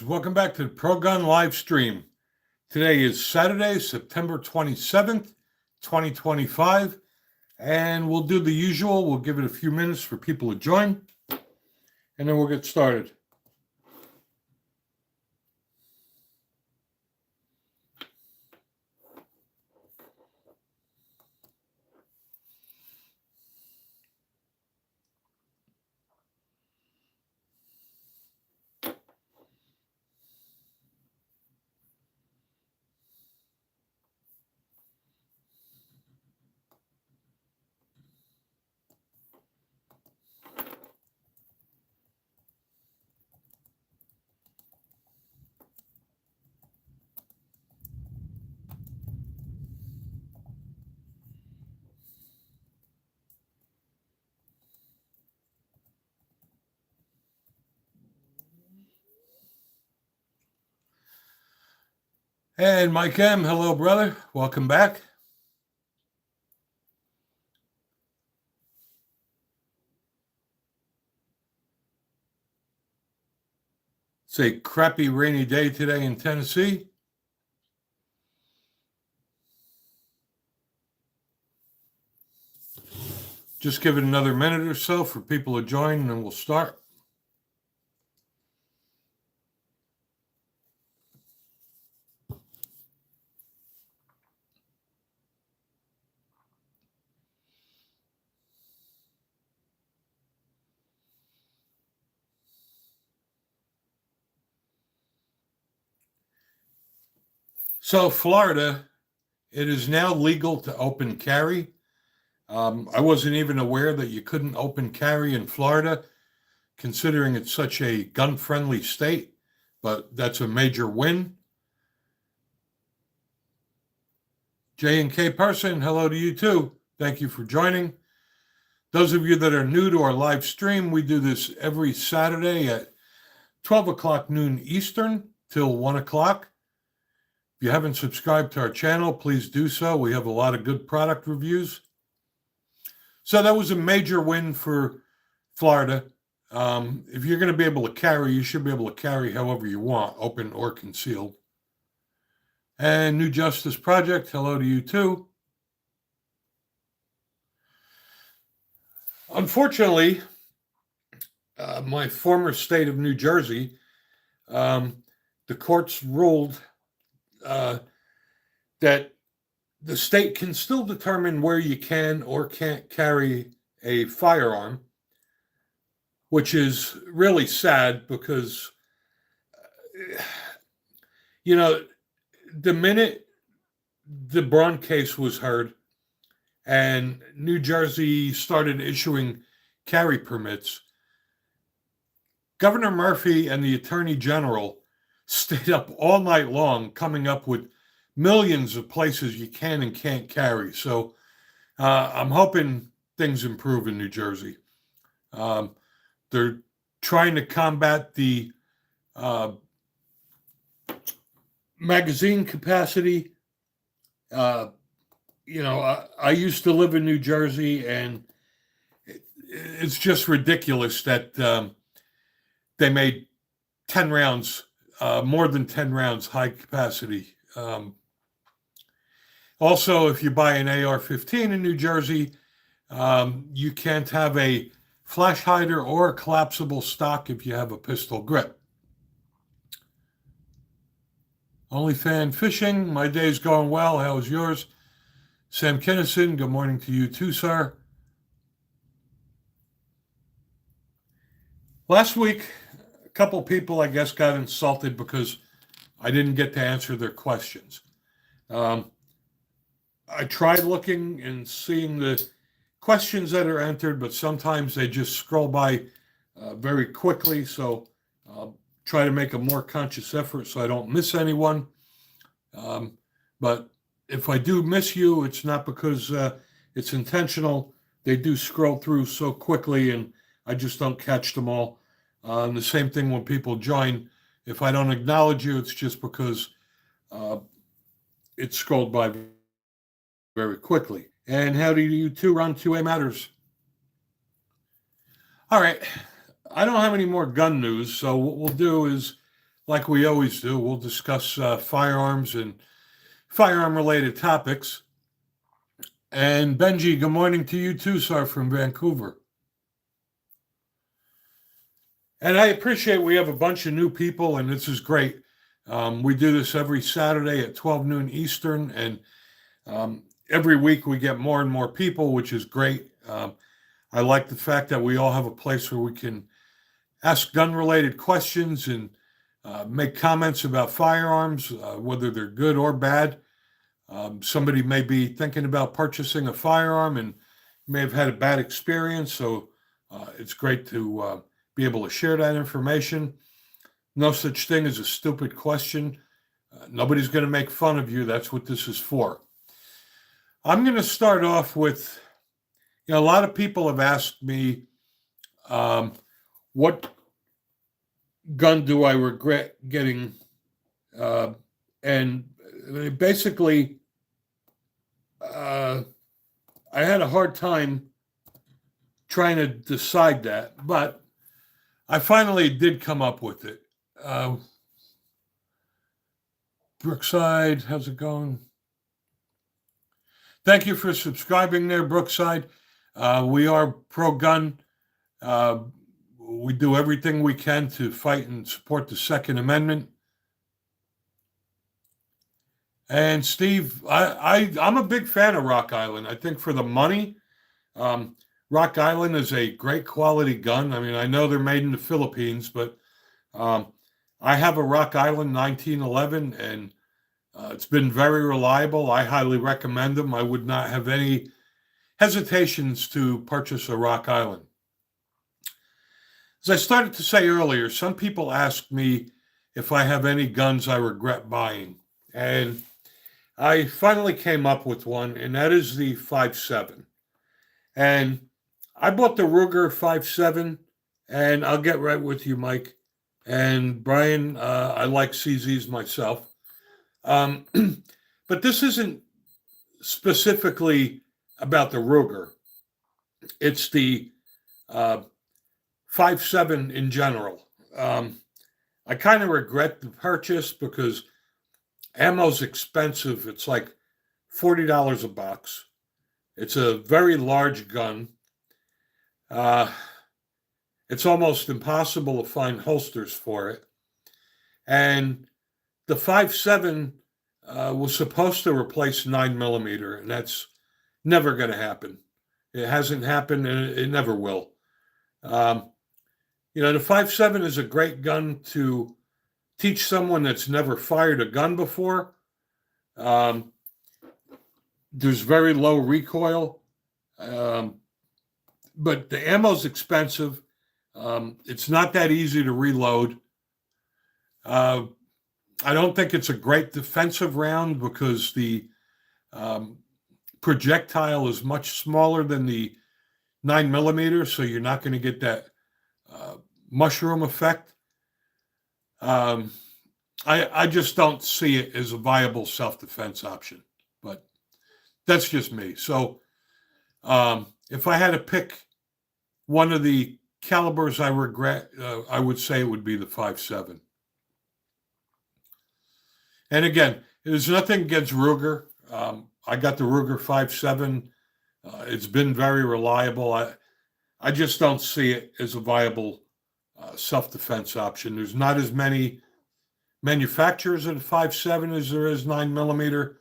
Welcome back to the Pro Gun live stream. Today is Saturday, September 27th, 2025, and we'll do the usual. We'll give it a few minutes for people to join, and then we'll get started. And Mike M., hello, brother. Welcome back. It's a crappy rainy day today in Tennessee. Just give it another minute or so for people to join, and then we'll start. So, Florida, it is now legal to open carry. I wasn't even aware that you couldn't open carry in Florida, considering it's such a gun-friendly state, but that's a major win. J and K person, hello to you too. Thank you for joining. Those of you that are new to our live stream, we do this every Saturday at 12 o'clock noon Eastern till 1 o'clock. If you haven't subscribed to our channel, please do so. We have a lot of good product reviews. So that was a major win for Florida. If you're going to be able to carry, you should be able to carry however you want, open or concealed. And New Justice Project, hello to you too. Unfortunately, my former state of New Jersey, the courts ruled that the state can still determine where you can or can't carry a firearm, which is really sad because, the minute the Braun case was heard and New Jersey started issuing carry permits, Governor Murphy and the Attorney General stayed up all night long coming up with millions of places you can and can't carry. So I'm hoping things improve in New Jersey. They're trying to combat the magazine capacity. I used to live in New Jersey, and it's just ridiculous that they made 10 rounds, more than 10 rounds, high capacity. Also, if you buy an AR-15 in New Jersey, you can't have a flash hider or a collapsible stock if you have a pistol grip. OnlyFan Fishing, my day's going well. How's yours? Sam Kinnison, good morning to you too, sir. Last week, a couple people, I guess, got insulted because I didn't get to answer their questions. I tried looking and seeing the questions that are entered, but sometimes they just scroll by very quickly. So I'll try to make a more conscious effort so I don't miss anyone. But if I do miss you, it's not because it's intentional. They do scroll through so quickly, and I just don't catch them all. And the same thing when people join. If I don't acknowledge you, it's just because it scrolled by very quickly. And how do you two run 2A Matters? All right. I don't have any more gun news, so what we'll do is like we always do, we'll discuss firearms and firearm-related topics. And Benji, good morning to you too, sir, from Vancouver. And I appreciate we have a bunch of new people, and this is great. We do this every Saturday at 12 noon Eastern, and every week we get more and more people, which is great. I like the fact that we all have a place where we can ask gun-related questions and make comments about firearms, whether they're good or bad. Somebody may be thinking about purchasing a firearm and may have had a bad experience, so it's great to be able to share that information. No such thing as a stupid question. Nobody's going to make fun of you. That's what this is for. I'm going to start off with, a lot of people have asked me, what gun do I regret getting? And basically, I had a hard time trying to decide that, but I finally did come up with it. Brookside, how's it going? Thank you for subscribing there, Brookside. We are pro-gun. We do everything we can to fight and support the Second Amendment. And Steve, I'm a big fan of Rock Island. I think for the money, Rock Island is a great quality gun. I mean, I know they're made in the Philippines, but I have a Rock Island 1911, and it's been very reliable. I highly recommend them. I would not have any hesitations to purchase a Rock Island. As I started to say earlier, some people ask me if I have any guns I regret buying. And I finally came up with one, and that is the 5.7. And I bought the Ruger 5.7, and I'll get right with you, Mike. And Brian, I like CZs myself. But this isn't specifically about the Ruger. It's the 5.7 in general. I kind of regret the purchase because ammo's expensive. It's like $40 a box. It's a very large gun. It's almost impossible to find holsters for it. And the 5.7 was supposed to replace 9mm, and that's never going to happen. It hasn't happened, and it never will. The 5.7 is a great gun to teach someone that's never fired a gun before. There's very low recoil, but the ammo's expensive. It's not that easy to reload. I don't think it's a great defensive round because the projectile is much smaller than the 9mm, so you're not going to get that mushroom effect. I just don't see it as a viable self-defense option, but that's just me. So if I had to pick one of the calibers I regret, I would say it would be the 5.7. And again, there's nothing against Ruger. I got the Ruger 5.7. It's been very reliable. I just don't see it as a viable self-defense option. There's not as many manufacturers of the 5.7 as there is 9mm.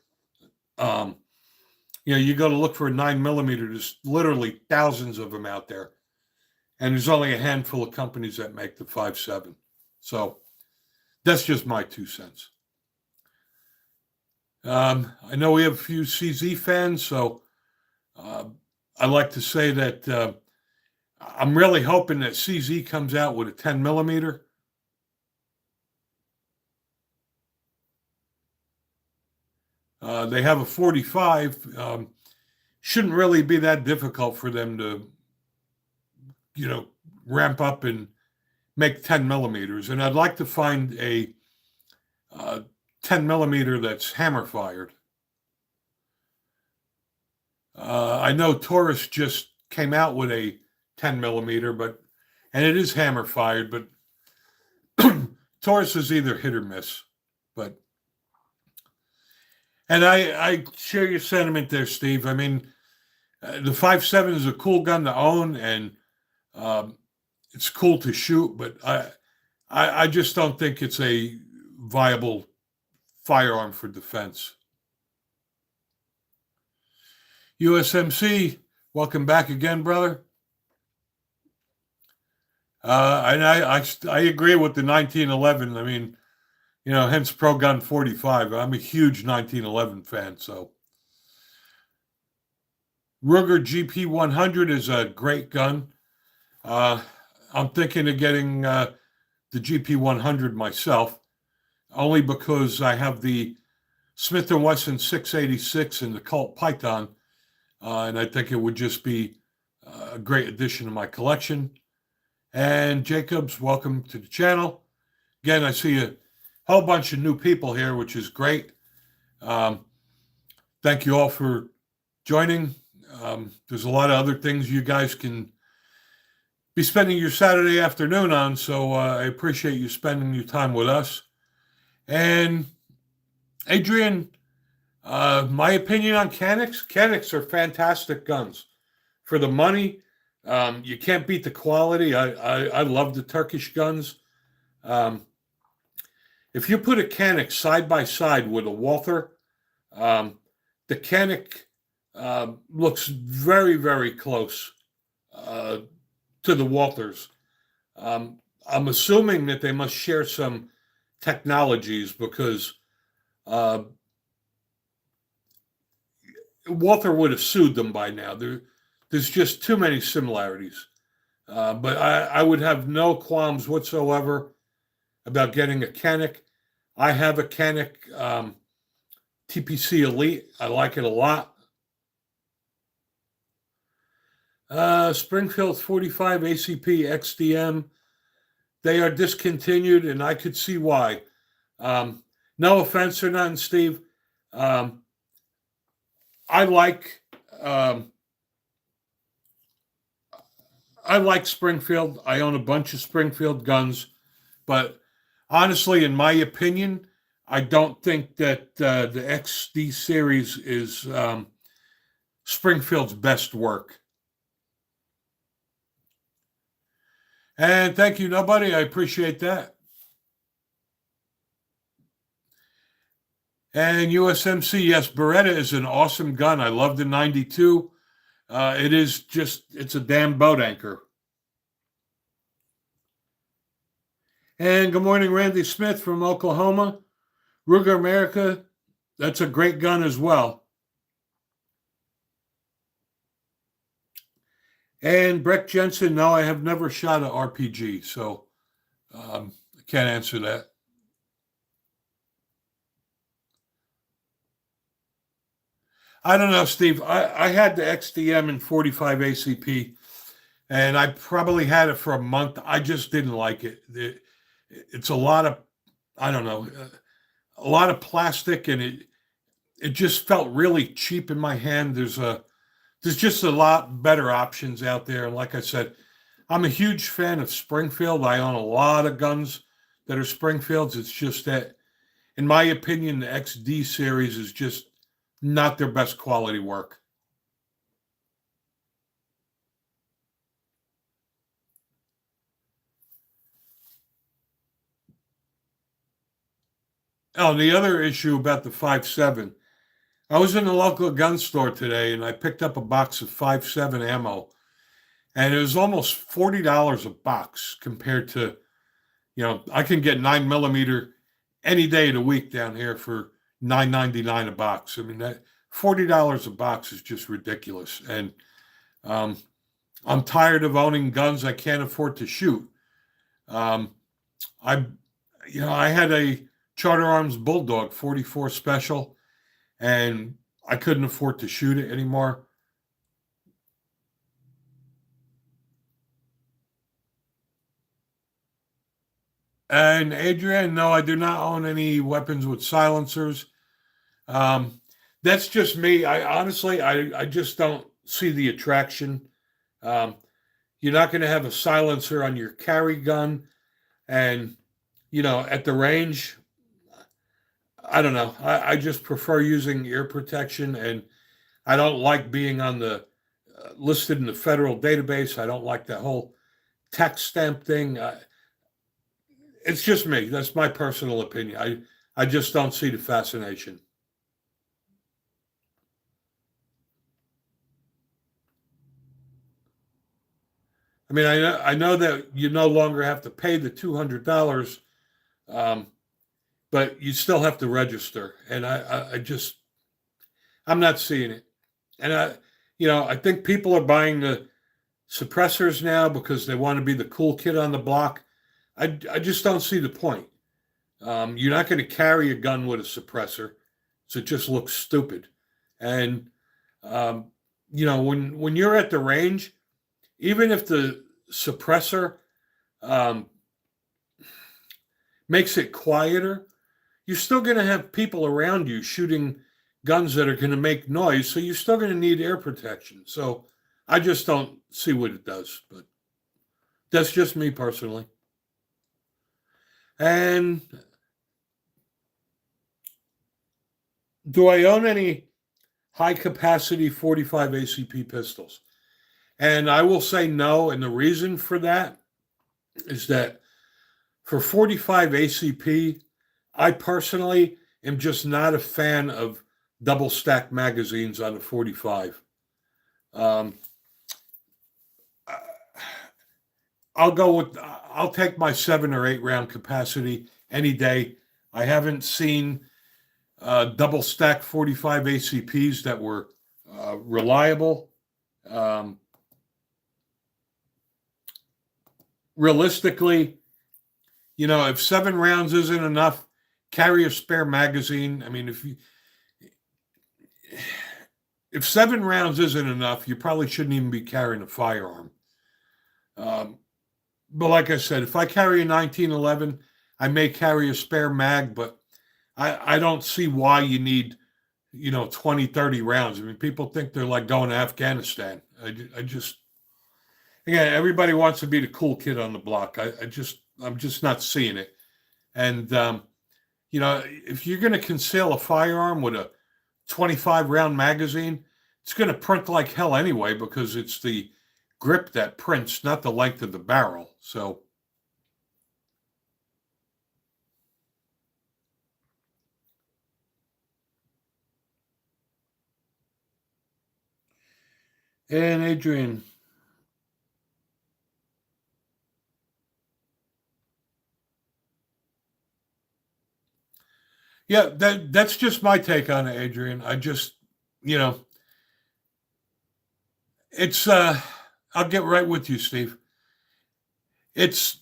You go to look for a 9mm, there's literally thousands of them out there. And there's only a handful of companies that make the 5.7. So that's just my 2 cents. I know we have a few CZ fans, so I like to say that I'm really hoping that CZ comes out with a 10mm. They have a 45. Shouldn't really be that difficult for them to, ramp up and make 10mm. And I'd like to find a 10mm that's hammer fired. I know Taurus just came out with a 10mm, and it is hammer fired, but Taurus is either hit or miss, but and I share your sentiment there, Steve. I mean, the 5.7 is a cool gun to own, and um, it's cool to shoot, but I just don't think it's a viable firearm for defense. USMC, welcome back again, brother. And I agree with the 1911. I mean, hence Pro Gun 45. I'm a huge 1911 fan. So Ruger GP 100 is a great gun. I'm thinking of getting the GP 100 myself, only because I have the Smith & Wesson 686 and the Colt Python, and I think it would just be a great addition to my collection. And Jacobs, welcome to the channel. Again, I see a whole bunch of new people here, which is great. Thank you all for joining. There's a lot of other things you guys can be spending your Saturday afternoon on, so I appreciate you spending your time with us. And Adrian, my opinion on Canics. Canics are fantastic guns. For the money, you can't beat the quality. I love the Turkish guns. If you put a Canic side by side with a Walther, the Canic looks very, very close to the Walthers. I'm assuming that they must share some technologies because Walther would have sued them by now. There's just too many similarities. But I would have no qualms whatsoever about getting a Canic. I have a Canic TPC Elite. I like it a lot. Springfield 45 ACP XDM. They are discontinued, and I could see why. No offense or nothing, Steve. I like Springfield. I own a bunch of Springfield guns, but honestly, in my opinion, I don't think that the XD series is Springfield's best work. And thank you, nobody. I appreciate that. And USMC, yes, Beretta is an awesome gun. I love the 92. It's a damn boat anchor. And good morning, Randy Smith from Oklahoma. Ruger America, that's a great gun as well. And Breck Jensen, no, I have never shot an RPG, so I can't answer that. I don't know, Steve. I had the XDM in 45 ACP, and I probably had it for a month. I just didn't like it. It's a lot of, I don't know, a lot of plastic, and it just felt really cheap in my hand. There's just a lot better options out there. And like I said, I'm a huge fan of Springfield. I own a lot of guns that are Springfields. It's just that, in my opinion, the XD series is just not their best quality work. Oh, the other issue about the 5.7, I was in the local gun store today and I picked up a box of 5.7 ammo, and it was almost $40 a box compared to, I can get 9mm any day of the week down here for $9.99 a box. I mean, that $40 a box is just ridiculous. And I'm tired of owning guns I can't afford to shoot. I had a Charter Arms Bulldog 44 Special, and I couldn't afford to shoot it anymore. And Adrian, no, I do not own any weapons with silencers. That's just me. I just don't see the attraction. You're not going to have a silencer on your carry gun, and at the range, I don't know. I just prefer using ear protection, and I don't like being on the listed in the federal database. I don't like that whole tax stamp thing. It's just me. That's my personal opinion. I just don't see the fascination. I mean, I know that you no longer have to pay the $200, um, but you still have to register, and I just I'm not seeing it. And I think people are buying the suppressors now because they want to be the cool kid on the block. I just don't see the point. You're not going to carry a gun with a suppressor, so it just looks stupid. And um, when you're at the range, even if the suppressor um, makes it quieter, you're still going to have people around you shooting guns that are going to make noise. So you're still going to need air protection. So I just don't see what it does. But that's just me personally. And do I own any high capacity 45 ACP pistols? And I will say no. And the reason for that is that for 45 ACP, I personally am just not a fan of double stack magazines on a 45. Um, I'll take my 7 or 8 round capacity any day. I haven't seen double stack 45 ACPs that were reliable. Um, Realistically, if 7 rounds isn't enough, carry a spare magazine. I mean, if 7 rounds isn't enough, you probably shouldn't even be carrying a firearm. Um, but like I said, if I carry a 1911, I may carry a spare mag, but I don't see why you need 20, 30 rounds. I mean, people think they're like going to Afghanistan. I just, again, everybody wants to be the cool kid on the block. I'm just not seeing it. And if you're going to conceal a firearm with a 25 round magazine, it's going to print like hell anyway because it's the grip that prints, not the length of the barrel. So, and Adrian, yeah, that's just my take on it, Adrian. I just, you know, it's I'll get right with you, Steve. It's,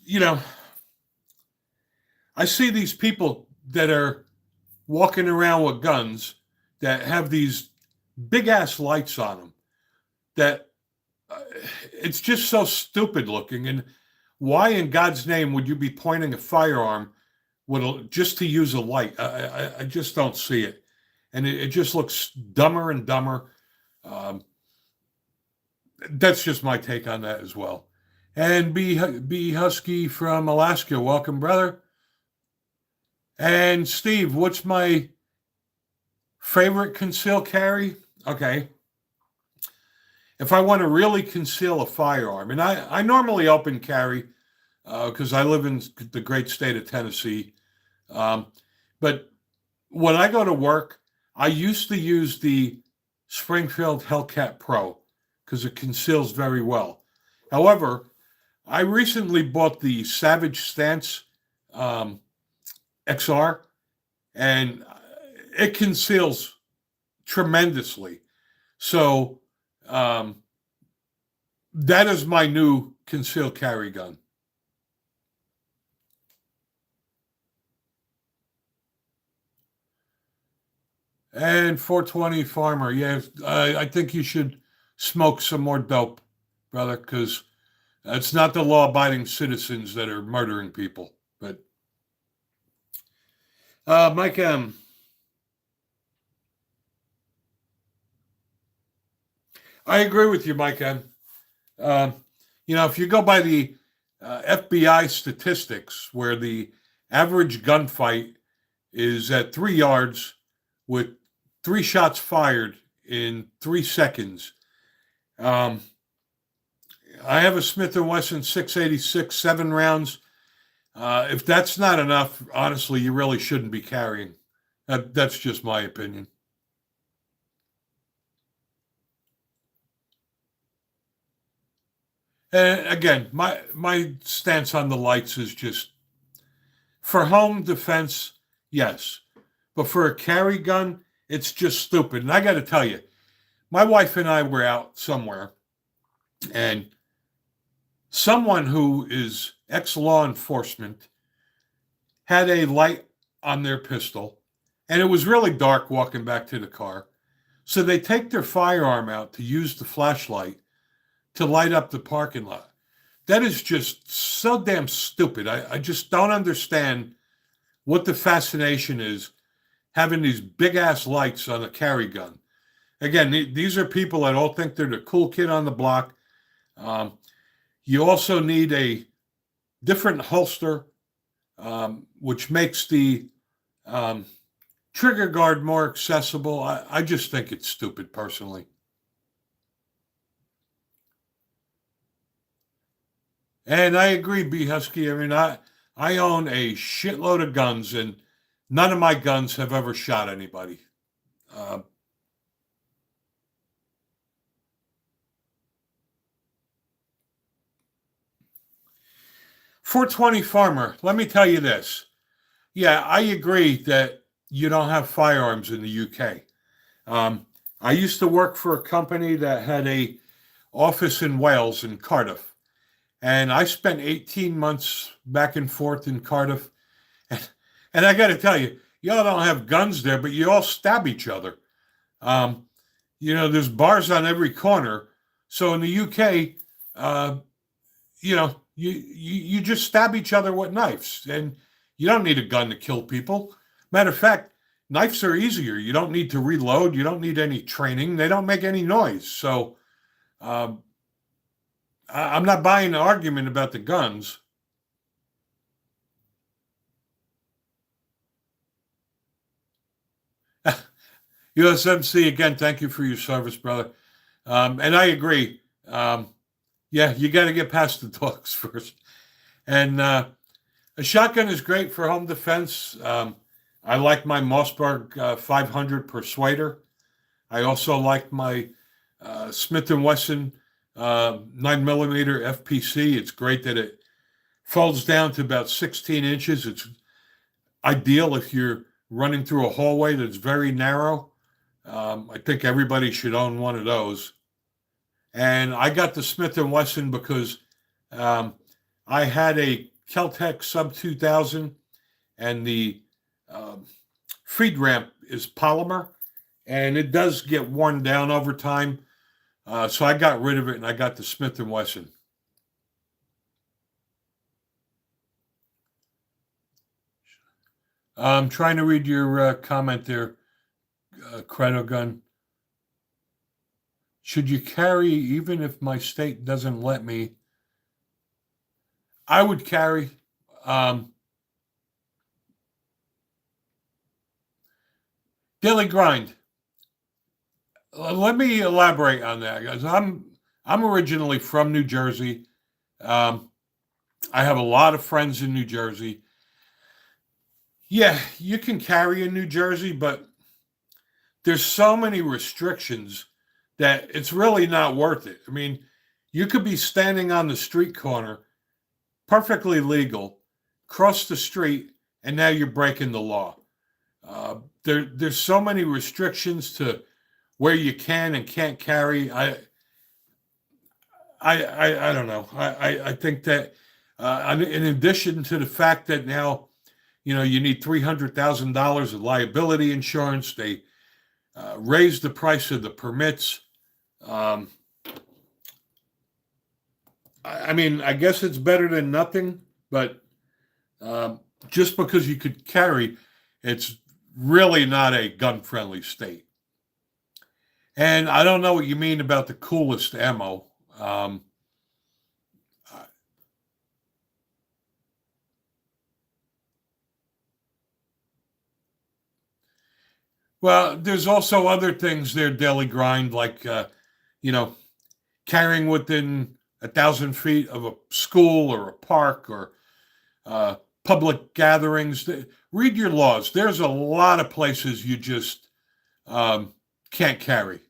I see these people that are walking around with guns that have these big ass lights on them that uh, it's just so stupid looking. And why in God's name would you be pointing a firearm just to use a light? I just don't see it. And it just looks dumber and dumber. Um, that's just my take on that as well. And B Husky from Alaska, welcome, brother. And Steve, what's my favorite concealed carry? Okay, if I want to really conceal a firearm, and I normally open carry because I live in the great state of Tennessee. Um, but when I go to work, I used to use the Springfield Hellcat Pro because it conceals very well. However, I recently bought the Savage Stance um, XR, and it conceals tremendously. So um, that is my new concealed carry gun. And 420 Farmer, yeah, I think you should smoke some more dope, brother, because it's not the law-abiding citizens that are murdering people. But Mike M, I agree with you, Mike M. Um, if you go by the FBI statistics, where the average gunfight is at 3 yards with 3 shots fired in 3 seconds. Um, I have a Smith & Wesson 686, 7 rounds. If that's not enough, honestly, you really shouldn't be carrying. That's just my opinion. And again, my stance on the lights is just for home defense, yes. But for a carry gun, it's just stupid. And I got to tell you, my wife and I were out somewhere, and someone who is ex law enforcement had a light on their pistol, and it was really dark walking back to the car. So they take their firearm out to use the flashlight to light up the parking lot. That is just so damn stupid. I just don't understand what the fascination is having these big ass lights on a carry gun. Again, these are people that all think they're the cool kid on the block. You also need a different holster, which makes the trigger guard more accessible. I just think it's stupid personally. And I agree, B Husky. I mean, I own a shitload of guns, and none of my guns have ever shot anybody. Uh, 420 Farmer, let me tell you this. Yeah, I agree that you don't have firearms in the UK. I used to work for a company that had a office in Wales in Cardiff, and I spent 18 months back and forth in Cardiff. And, and I got to tell you, y'all don't have guns there, but you all stab each other. Um, there's bars on every corner. So in the UK, you just stab each other with knives, and you don't need a gun to kill people. Matter of fact, knives are easier. You don't need to reload. You don't need any training. They don't make any noise. So um, I'm not buying the argument about the guns. USMC, again, thank you for your service, brother. And I agree. Yeah, you got to get past the dogs first. And a shotgun is great for home defense. I like my Mossberg 500 Persuader. I also like my Smith & Wesson 9mm FPC. It's great that it folds down to about 16 inches. It's ideal if you're running through a hallway that's very narrow. I think everybody should own one of those. And I got the Smith & Wesson because I had a Kel-Tec Sub 2000, and the feed ramp is polymer, and it does get worn down over time. So I got rid of it, and I got the Smith & Wesson. I'm trying to read your comment there, Credo Gun. Should you carry even if my state doesn't let me? I would carry. Daily grind. Let me elaborate on that, guys. I'm originally from New Jersey. I have a lot of friends in New Jersey. Yeah, you can carry in New Jersey, but there's so many restrictions that it's really not worth it. I mean, you could be standing on the street corner, perfectly legal, cross the street, and now you're breaking the law. There's so many restrictions to where you can and can't carry. I don't know. I think that in addition to the fact that now, you need $300,000 of liability insurance. They raised the price of the permits. I mean, I guess it's better than nothing, but just because you could carry, it's really not a gun-friendly state. And I don't know what you mean about the coolest ammo. Well, there's also other things their daily grind, like you know, carrying within 1,000 feet of a school or a park or uh, public gatherings. Read your laws. There's a lot of places you just can't carry,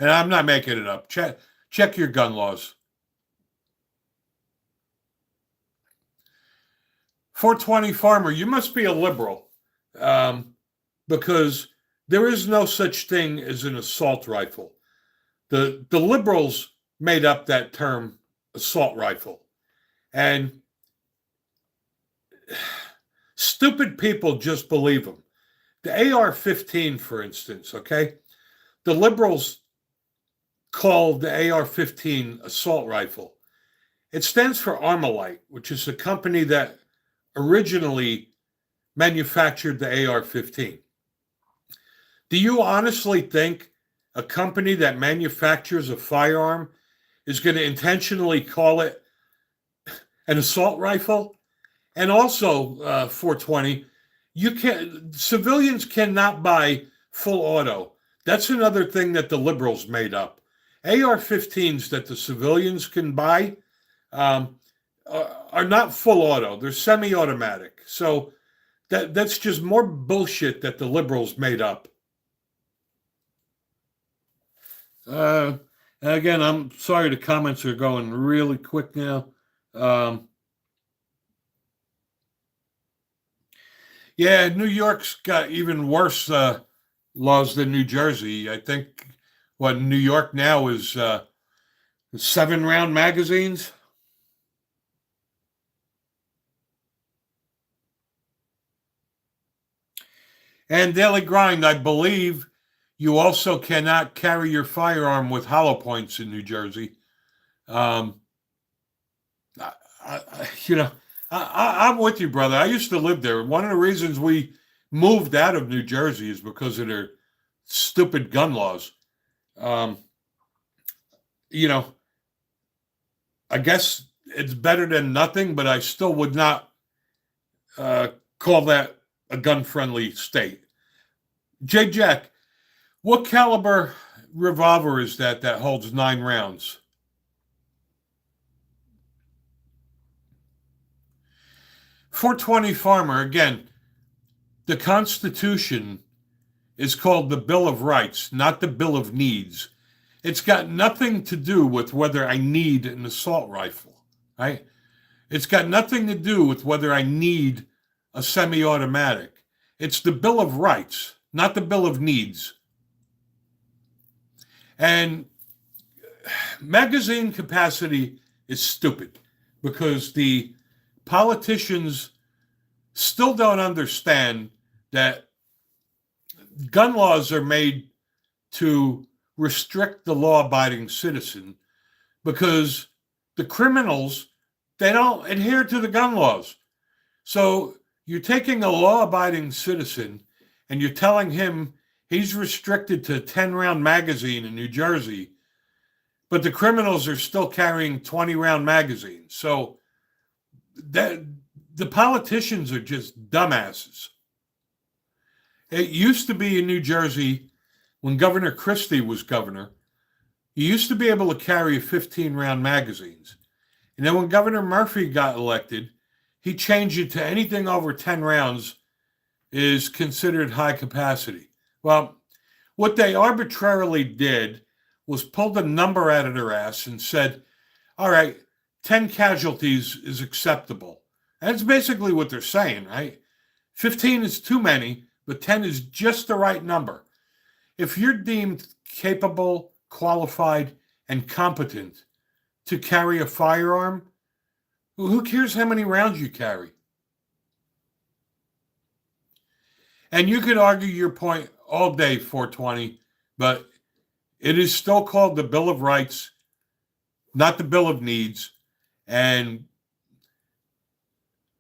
and I'm not making it up. Check your gun laws. 420 farmer, you must be a liberal, because there is no such thing as an assault rifle. The liberals made up that term, assault rifle, and stupid people just believe them. The AR-15, for instance, okay, the liberals call the AR-15 assault rifle. It stands for Armalite, which is the company that originally manufactured the AR-15. Do you honestly think a company that manufactures a firearm is going to intentionally call it an assault rifle? And also, 420, civilians cannot buy full auto. That's another thing that the liberals made up. AR-15s that the civilians can buy are not full auto. They're semi-automatic. So that's just more bullshit that the liberals made up. Again, I'm sorry the comments are going really quick now. Yeah, New York's got even worse laws than New Jersey. I think what New York now is 7-round magazines. And daily grind, I believe you also cannot carry your firearm with hollow points in New Jersey. I'm with you, brother. I used to live there. One of the reasons we moved out of New Jersey is because of their stupid gun laws. I guess it's better than nothing, but I still would not call that a gun-friendly state. J. Jack, what caliber revolver is that holds 9 rounds? .420 Farmer, again, the Constitution is called the Bill of Rights, not the Bill of Needs. It's got nothing to do with whether I need an assault rifle, right? It's got nothing to do with whether I need a semi-automatic. It's the Bill of Rights, not the Bill of Needs. And magazine capacity is stupid because the politicians still don't understand that gun laws are made to restrict the law-abiding citizen because the criminals, they don't adhere to the gun laws. So you're taking a law-abiding citizen and you're telling him he's restricted to a 10-round magazine in New Jersey, but the criminals are still carrying 20-round magazines. So that the politicians are just dumbasses. It used to be in New Jersey, when Governor Christie was governor, you used to be able to carry 15-round magazines. And then when Governor Murphy got elected, he changed it to anything over 10 rounds is considered high capacity. Well, what they arbitrarily did was pull the number out of their ass and said, all right, 10 casualties is acceptable. That's basically what they're saying, right? 15 is too many, but 10 is just the right number. If you're deemed capable, qualified, and competent to carry a firearm, who cares how many rounds you carry? And you could argue your point all day, 420, but it is still called the Bill of Rights, not the Bill of Needs. And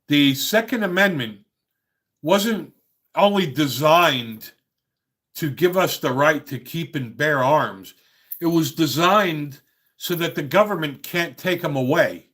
the Second Amendment wasn't only designed to give us the right to keep and bear arms. It was designed so that the government can't take them away.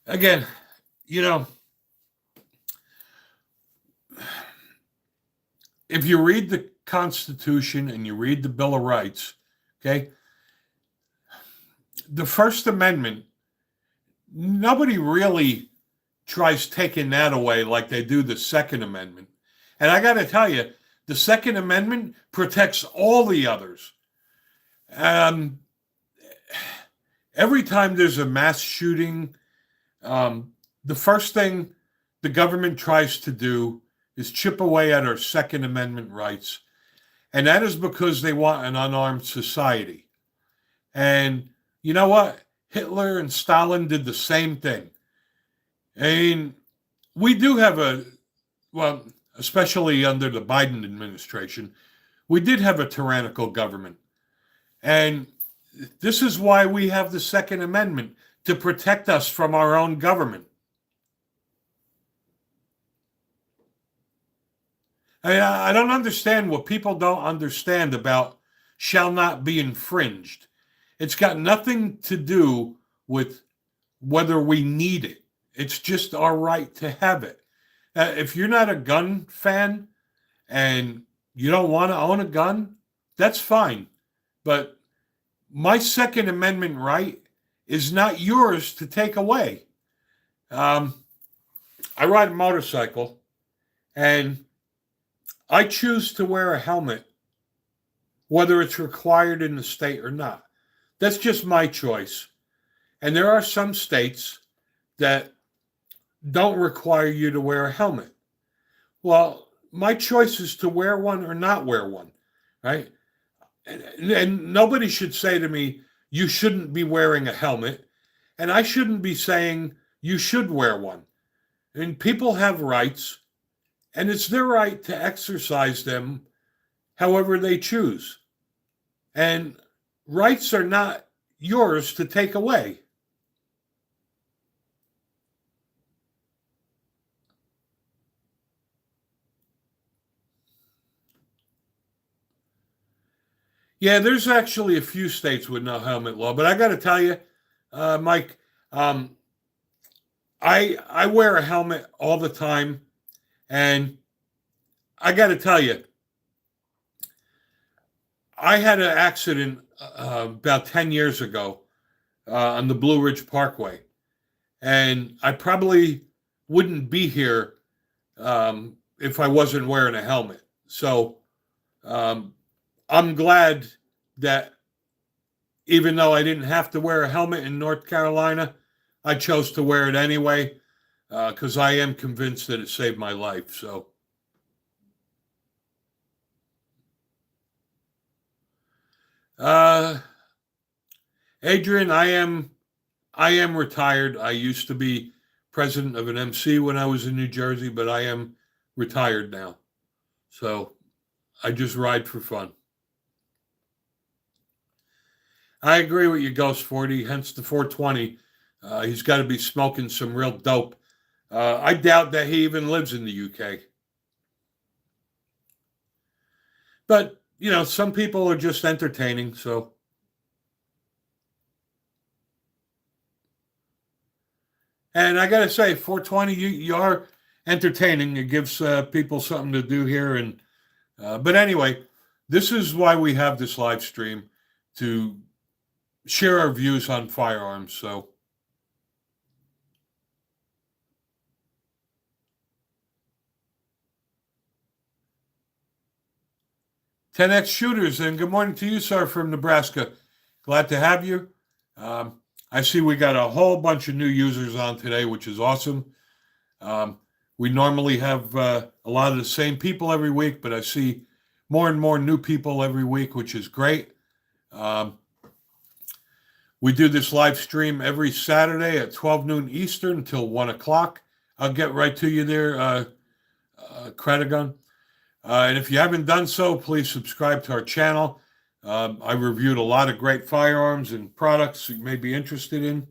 Again, you know, if you read the Constitution and you read the Bill of Rights, okay, the First Amendment, nobody really tries taking that away like they do the Second Amendment. And I got to tell you, the Second Amendment protects all the others. Every time there's a mass shooting, the first thing the government tries to do is chip away at our Second Amendment rights. And that is because they want an unarmed society. And you know what? Hitler and Stalin did the same thing. I mean, we do have well, especially under the Biden administration, we did have a tyrannical government. And this is why we have the Second Amendment, to protect us from our own government. I don't understand what people don't understand about shall not be infringed. It's got nothing to do with whether we need it. It's just our right to have it. If you're not a gun fan and you don't want to own a gun, that's fine. But my Second Amendment right is not yours to take away. I ride a motorcycle, and I choose to wear a helmet, whether it's required in the state or not. That's just my choice. And there are some states that don't require you to wear a helmet. Well, my choice is to wear one or not wear one, right? And nobody should say to me, you shouldn't be wearing a helmet. And I shouldn't be saying you should wear one. I mean, people have rights, and it's their right to exercise them however they choose. And rights are not yours to take away. Yeah, there's actually a few states with no helmet law, but I got to tell you, Mike, I wear a helmet all the time, and I got to tell you, I had an accident about 10 years ago on the Blue Ridge Parkway, and I probably wouldn't be here if I wasn't wearing a helmet. So I'm glad that even though I didn't have to wear a helmet in North Carolina, I chose to wear it anyway because I am convinced that it saved my life. So, Adrian, I am retired. I used to be president of an MC when I was in New Jersey, but I am retired now. So I just ride for fun. I agree with you, Ghost 40, hence the 420. He's got to be smoking some real dope. I doubt that he even lives in the UK. But, you know, some people are just entertaining, so. And I got to say, 420, you are entertaining. It gives people something to do here. And but anyway, this is why we have this live stream, to share our views on firearms. So, 10X Shooters, and good morning to you, sir, from Nebraska. Glad to have you. I see we got a whole bunch of new users on today, which is awesome. We normally have a lot of the same people every week, but I see more and more new people every week, which is great. We do this live stream every Saturday at 12 noon Eastern until 1 o'clock. I'll get right to you there, Credigun. And if you haven't done so, please subscribe to our channel. I reviewed a lot of great firearms and products you may be interested in.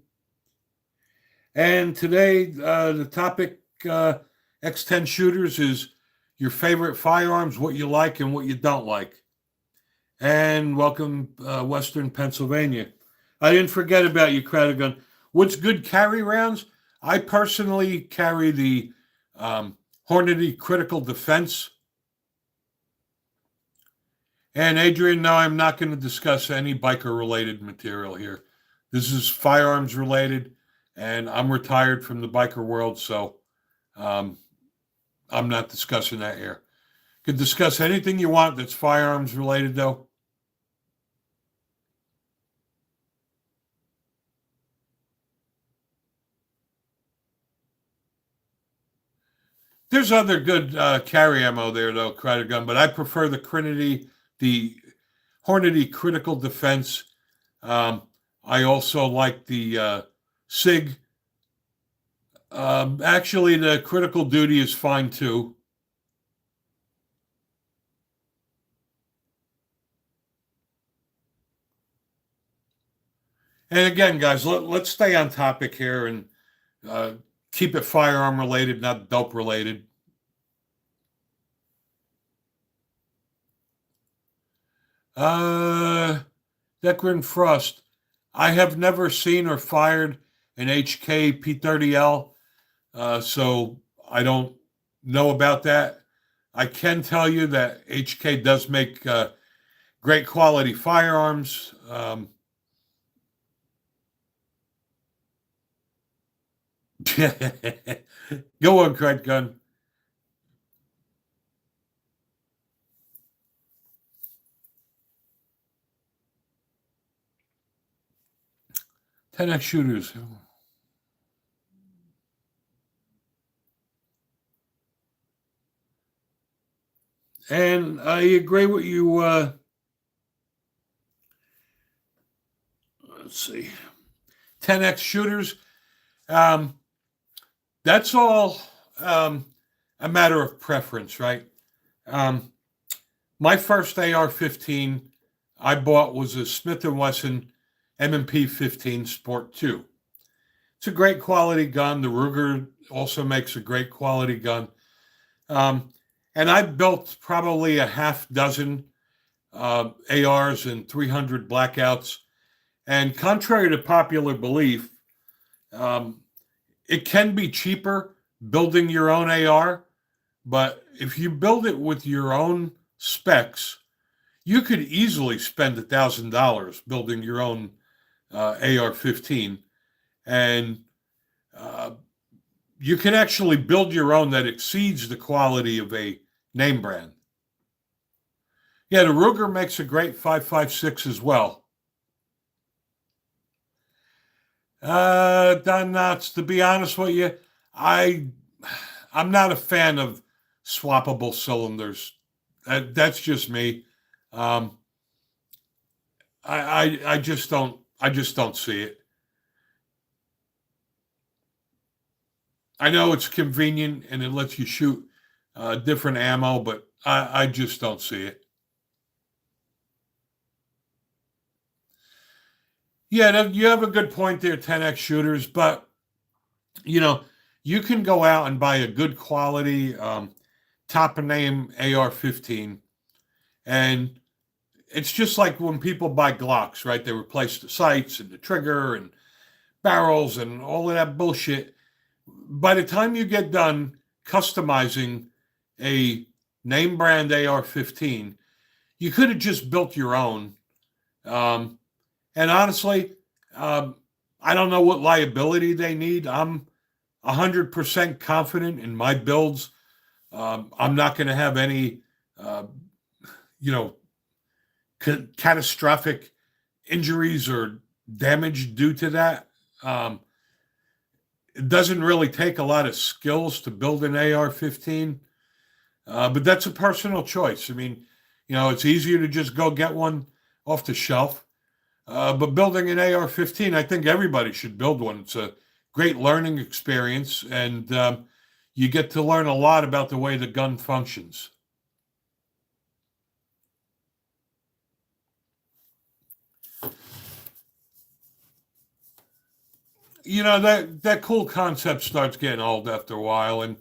And today, the topic, X10 Shooters, is your favorite firearms, what you like and what you don't like. And welcome, Western Pennsylvania. I didn't forget about you, Credigun. What's good carry rounds? I personally carry the Hornady Critical Defense. And Adrian, no, I'm not going to discuss any biker related material here. This is firearms related, and I'm retired from the biker world, so um, I'm not discussing that here. You can discuss anything you want that's firearms related, though. There's other good carry ammo there, though, Crider Gun, but I prefer the Hornady Critical Defense. Um, I also like the SIG. Actually, the Critical Duty is fine too. And again, guys, let's stay on topic here and uh, keep it firearm related, not dope related. Declan Frost. I have never seen or fired an HK P30L, so I don't know about that. I can tell you that HK does make great quality firearms. Go on, Craig Gun. Ten X shooters. And I agree with you. Let's see. 10X shooters. Um, that's all a matter of preference, right? My first AR-15 I bought was a Smith & Wesson M&P 15 Sport 2. It's a great quality gun. The Ruger also makes a great quality gun. And I built probably a half dozen ARs and 300 blackouts. And contrary to popular belief, it can be cheaper building your own AR, but if you build it with your own specs, you could easily spend $1,000 building your own AR-15, and you can actually build your own that exceeds the quality of a name brand. Yeah, the Ruger makes a great 5.56 as well. Don Knotts, to be honest with you, I'm not a fan of swappable cylinders. That's just me. Um, I just don't see it. I know it's convenient and it lets you shoot different ammo, but I just don't see it. Yeah, you have a good point there, 10X shooters, but you know, you can go out and buy a good quality top of name AR-15, and it's just like when people buy Glocks, right? They replace the sights and the trigger and barrels and all of that bullshit. By the time you get done customizing a name brand AR-15, you could have just built your own. Um, and honestly, um, I don't know what liability they need. I'm 100% confident in my builds. I'm not going to have any, uh, you know, catastrophic injuries or damage due to that. It doesn't really take a lot of skills to build an AR-15, but that's a personal choice. I mean, it's easier to just go get one off the shelf. But building an AR-15, I think everybody should build one. It's a great learning experience, and you get to learn a lot about the way the gun functions. That cool concept starts getting old after a while, and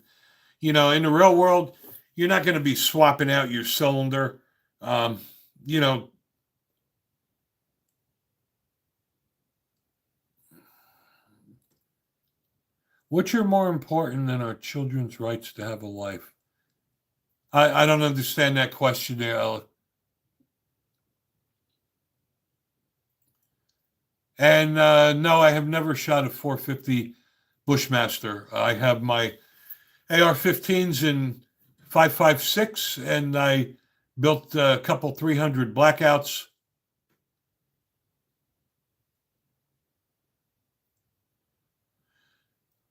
in the real world, you're not going to be swapping out your cylinder. Um, you know, Which are more important than our children's rights to have a life? I don't understand that question there, Ella. And no, I have never shot a 450 Bushmaster. I have my AR-15s in 5.56, and I built a couple 300 blackouts.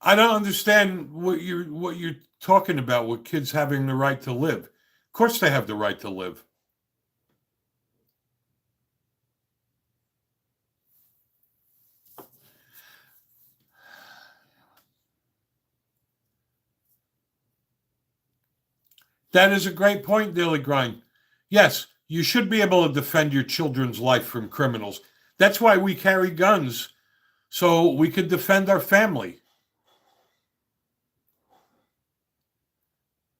I don't understand what you're talking about with kids having the right to live. Of course, they have the right to live. That is a great point, Daily Grind. Yes, you should be able to defend your children's life from criminals. That's why we carry guns, so we could defend our family.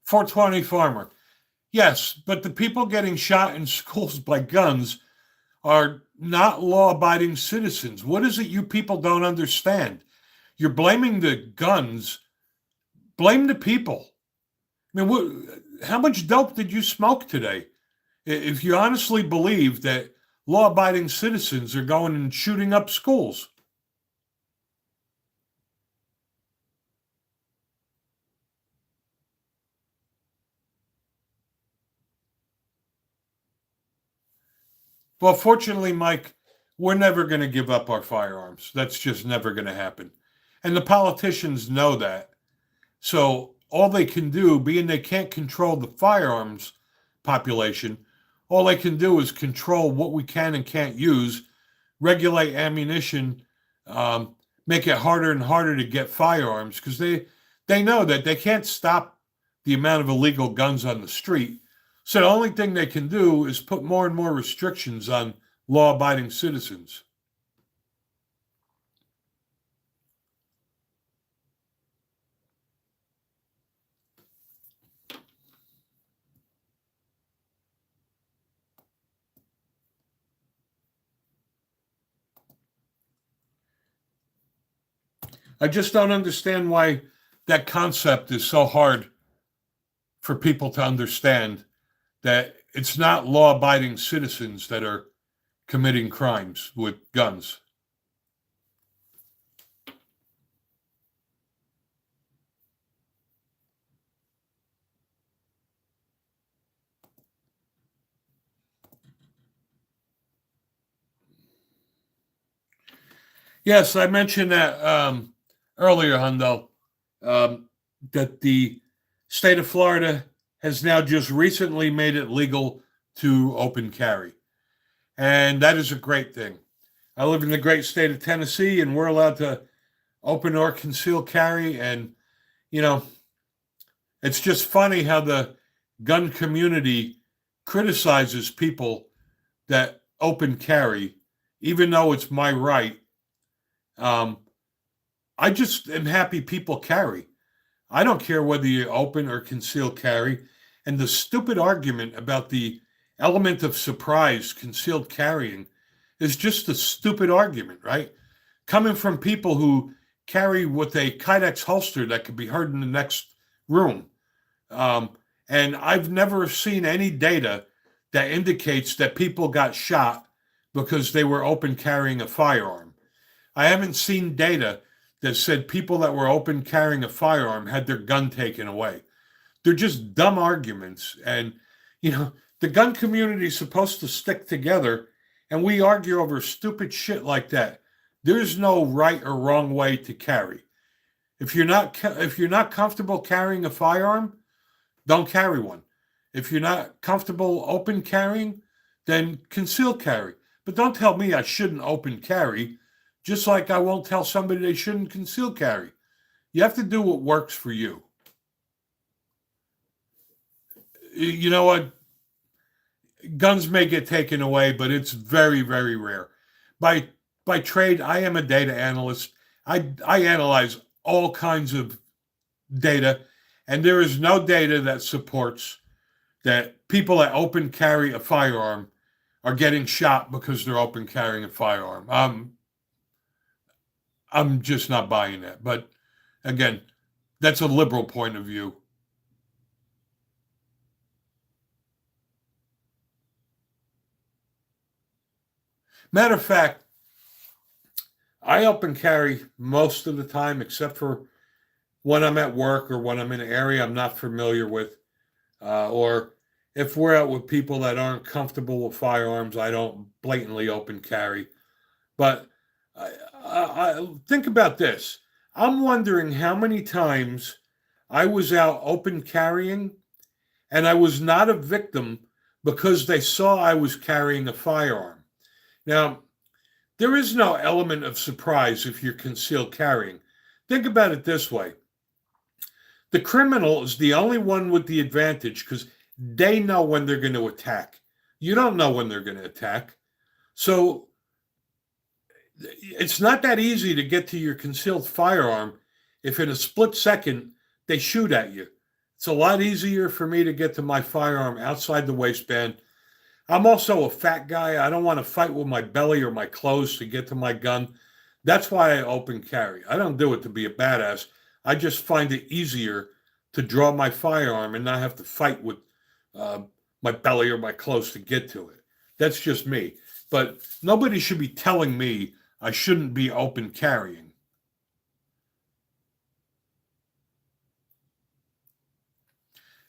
420 Farmer. Yes, but the people getting shot in schools by guns are not law abiding citizens. What is it you people don't understand? You're blaming the guns, blame the people. I mean, how much dope did you smoke today? If you honestly believe that law abiding citizens are going and shooting up schools. Well, fortunately, Mike, we're never going to give up our firearms. That's just never going to happen. And the politicians know that. So all they can do, being they can't control the firearms population, all they can do is control what we can and can't use, regulate ammunition, make it harder and harder to get firearms because they know that they can't stop the amount of illegal guns on the street. So the only thing they can do is put more and more restrictions on law-abiding citizens. I just don't understand why that concept is so hard for people to understand that it's not law abiding citizens that are committing crimes with guns. Yes, I mentioned that earlier, Hundo, that the state of Florida has now just recently made it legal to open carry. And that is a great thing. I live in the great state of Tennessee, and we're allowed to open or conceal carry. And, you know, it's just funny how the gun community criticizes people that open carry, even though it's my right. Um, I just am happy people carry. I don't care whether you open or conceal carry. And the stupid argument about the element of surprise concealed carrying is just a stupid argument, right? Coming from people who carry with a Kydex holster that could be heard in the next room. Um, and I've never seen any data that indicates that people got shot because they were open carrying a firearm. I haven't seen data that said people that were open carrying a firearm had their gun taken away. They're just dumb arguments. And, the gun community is supposed to stick together, and we argue over stupid shit like that. There's no right or wrong way to carry. If you're not comfortable carrying a firearm, don't carry one. If you're not comfortable open carrying, then conceal carry. But don't tell me I shouldn't open carry, just like I won't tell somebody they shouldn't conceal carry. You have to do what works for you. You know what? Guns may get taken away, but it's very, very rare. By by trade, I am a data analyst. I analyze all kinds of data, and there is no data that supports that people that open carry a firearm are getting shot because they're open carrying a firearm. I'm just not buying that. But Again, that's a liberal point of view. Matter of fact, I open carry most of the time, except for when I'm at work or when I'm in an area I'm not familiar with, or if we're out with people that aren't comfortable with firearms, I don't blatantly open carry. But I think about this. I'm wondering how many times I was out open carrying and I was not a victim because they saw I was carrying a firearm. Now, there is no element of surprise if you're concealed carrying. Think about it this way: the criminal is the only one with the advantage because they know when they're going to attack. You don't know when they're going to attack. So it's not that easy to get to your concealed firearm if in a split second they shoot at you. It's a lot easier for me to get to my firearm outside the waistband. I'm also a fat guy. I don't want to fight with my belly or my clothes to get to my gun. That's why I open carry. I don't do it to be a badass. I just find it easier to draw my firearm and not have to fight with uh, my belly or my clothes to get to it. That's just me. But nobody should be telling me I shouldn't be open carrying.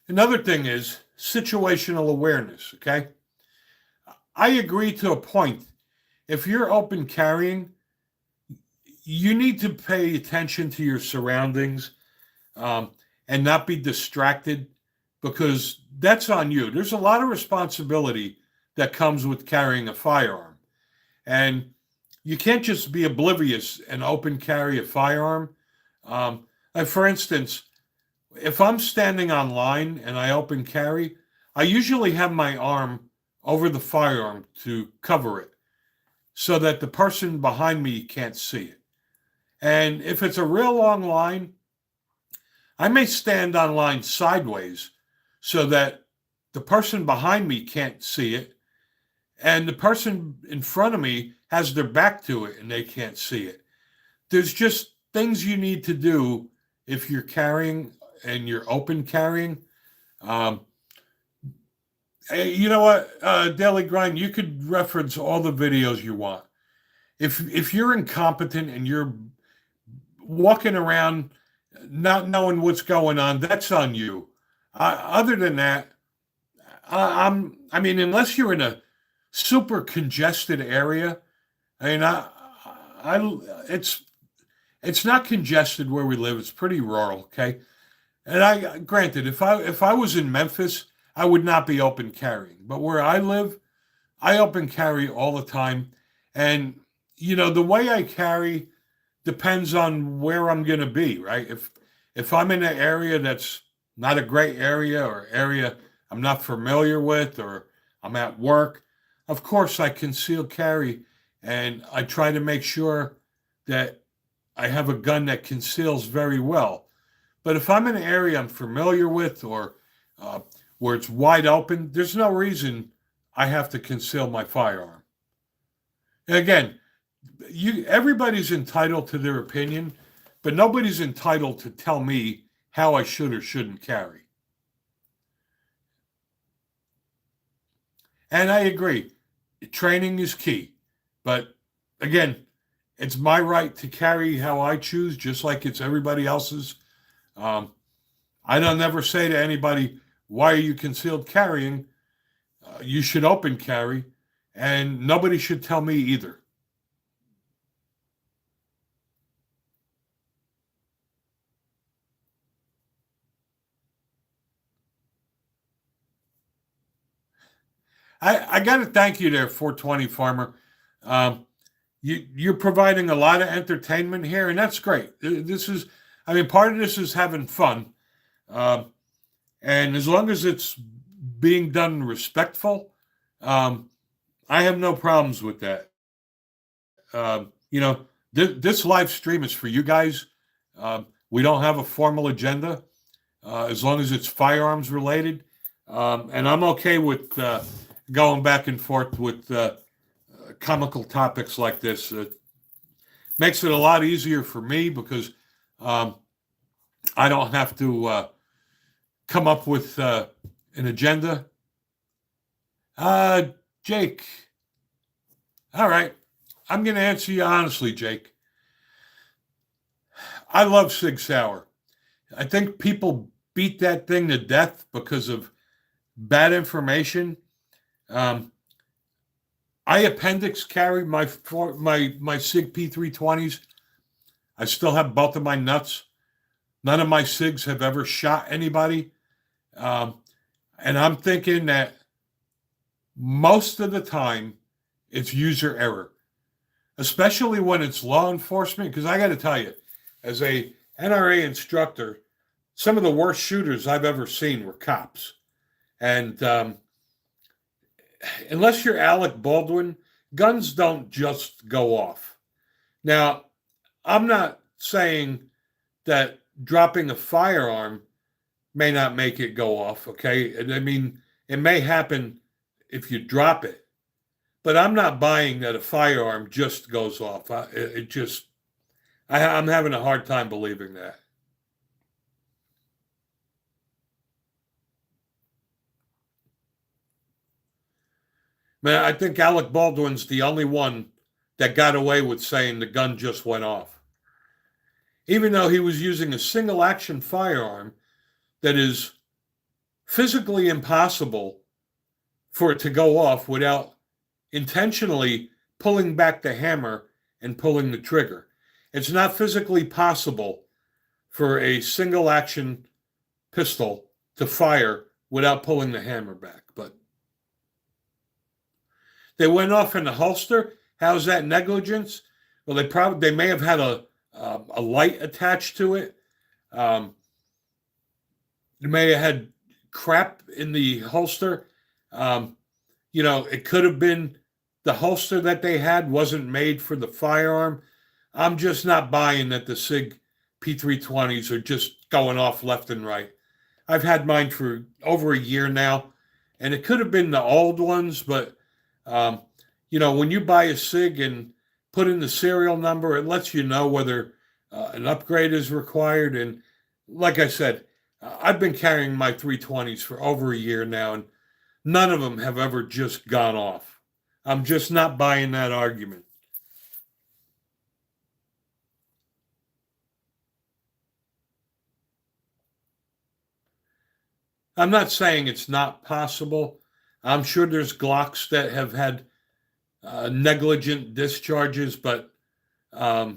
Another thing is situational awareness, okay? I agree to a point. If you're open carrying, you need to pay attention to your surroundings, and not be distracted, because that's on you. There's a lot of responsibility that comes with carrying a firearm. And you can't just be oblivious and open carry a firearm. Like for instance, if I'm standing on line and I open carry, I usually have my arm over the firearm to cover it so that the person behind me can't see it. And if it's a real long line, I may stand on line sideways so that the person behind me can't see it, and the person in front of me has their back to it and they can't see it. There's just things you need to do if you're carrying and you're open carrying. Um, you know what, Daily Grind, you could reference all the videos you want. If you're incompetent and you're walking around not knowing what's going on, that's on you. Other than that, I mean, unless you're in a super congested area, I mean, it's not congested where we live. It's pretty rural, okay. And I granted, if I was in Memphis, I would not be open carrying. But where I live, I open carry all the time, and the way I carry depends on where I'm going to be, right? If I'm in an area that's not a great area or area I'm not familiar with, or I'm at work, of course I conceal carry, and I try to make sure that I have a gun that conceals very well. But if I'm in an area I'm familiar with, or where it's wide open, there's no reason I have to conceal my firearm. And again, everybody's entitled to their opinion, but nobody's entitled to tell me how I should or shouldn't carry. And I agree, training is key. But again, it's my right to carry how I choose, just like it's everybody else's. I don't ever say to anybody, why are you concealed carrying? You should open carry, and nobody should tell me either. I got to thank you there, 420 Farmer. You're providing a lot of entertainment here, and that's great. This is, I mean, part of this is having fun. And as long as it's being done respectful, I have no problems with that. This live stream is for you guys. We don't have a formal agenda, as long as it's firearms related. And I'm okay with going back and forth with comical topics like this. It makes it a lot easier for me because I don't have to come up with an agenda. Jake. All right. I'm going to answer you honestly, Jake. I love Sig Sauer. I think people beat that thing to death because of bad information. I appendix carry my Sig P320s. I still have both of my nuts. None of my SIGs have ever shot anybody. And I'm thinking that most of the time it's user error, especially when it's law enforcement. Because I got to tell you, as a NRA instructor, some of the worst shooters I've ever seen were cops. And unless you're Alec Baldwin, guns don't just go off. Now, I'm not saying that dropping a firearm may not make it go off, okay? I mean, it may happen if you drop it, but I'm not buying that a firearm just goes off. I'm having a hard time believing that. Man, I think Alec Baldwin's the only one that got away with saying the gun just went off. Even though he was using a single action firearm that is physically impossible for it to go off without intentionally pulling back the hammer and pulling the trigger. It's not physically possible for a single action pistol to fire without pulling the hammer back. But they went off in the holster. How's that negligence? Well, they may have had a light attached to it. They may have had crap in the holster. It could have been the holster that they had wasn't made for the firearm. I'm just not buying that the SIG P320s are just going off left and right. I've had mine for over a year now, and it could have been the old ones, but when you buy a SIG and put in the serial number, it lets you know whether an upgrade is required. And like I said, I've been carrying my 320s for over a year now, and none of them have ever just gone off. I'm just not buying that argument. I'm not saying it's not possible. I'm sure there's Glocks that have had negligent discharges, but I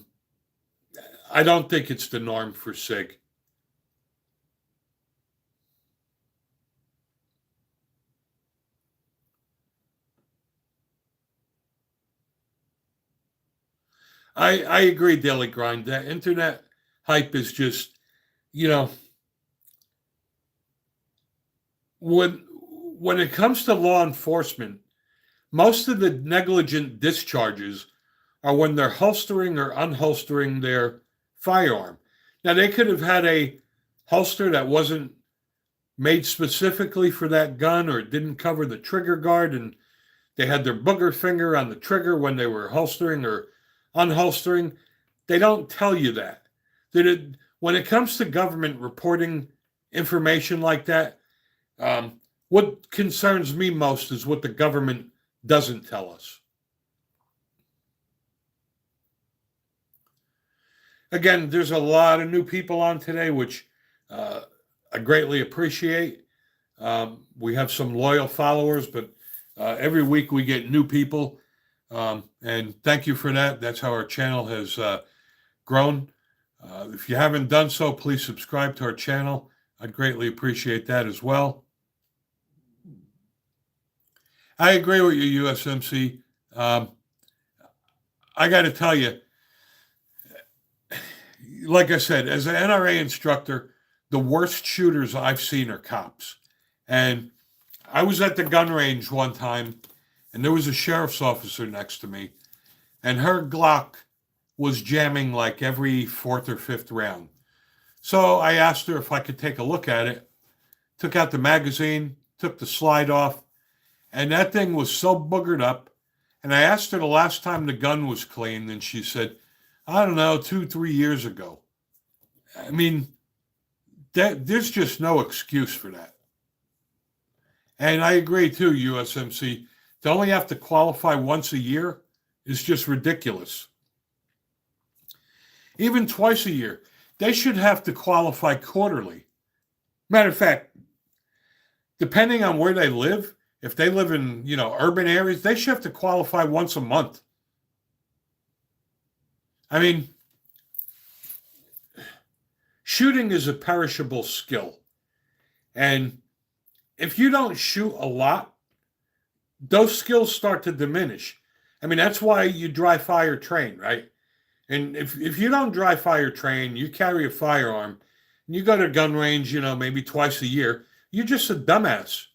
don't think it's the norm for SIG. I agree, Daily Grind. That internet hype is just, when it comes to law enforcement, most of the negligent discharges are when they're holstering or unholstering their firearm. Now, they could have had a holster that wasn't made specifically for that gun, or it didn't cover the trigger guard, and they had their booger finger on the trigger when they were holstering or unholstering. They don't tell you that. When it comes to government reporting information like that, what concerns me most is what the government doesn't tell us. Again, there's a lot of new people on today, which I greatly appreciate. We have some loyal followers, but every week we get new people. And thank you for that. That's how our channel has grown. If you haven't done so, please subscribe to our channel. I'd greatly appreciate that as well. I agree with you, USMC. I got to tell you, like I said, as an NRA instructor, the worst shooters I've seen are cops. And I was at the gun range one time, and there was a sheriff's officer next to me, and her Glock was jamming like every fourth or fifth round. So I asked her if I could take a look at it, took out the magazine, took the slide off, and that thing was so boogered up. And I asked her the last time the gun was cleaned, and she said, I don't know, 2-3 years ago. I mean, there's just no excuse for that. And I agree too, USMC. To only have to qualify once a year is just ridiculous. Even twice a year. They should have to qualify quarterly. Matter of fact, depending on where they live, if they live in, urban areas, they should have to qualify once a month. I mean, shooting is a perishable skill. And if you don't shoot a lot, those skills start to diminish. I mean, that's why you dry fire train, right? And if you don't dry fire train, you carry a firearm, and you go to gun range, maybe twice a year, you're just a dumbass.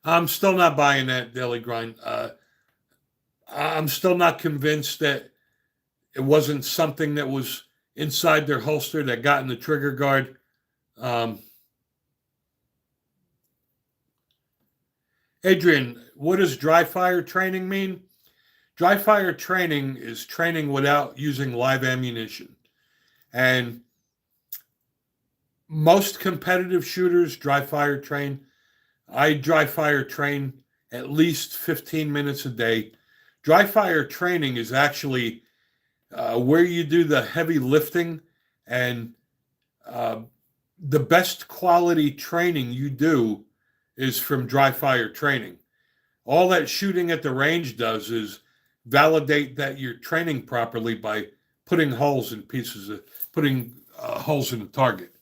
I'm still not buying that daily grind. I'm still not convinced that it wasn't something that was inside their holster that got in the trigger guard. Adrian, what does dry fire training mean? Dry fire training is training without using live ammunition. And most competitive shooters dry fire train. I dry fire train at least 15 minutes a day. Dry fire training is actually where you do the heavy lifting, and the best quality training you do is from dry fire training. All that shooting at the range does is validate that you're training properly by putting holes in the target.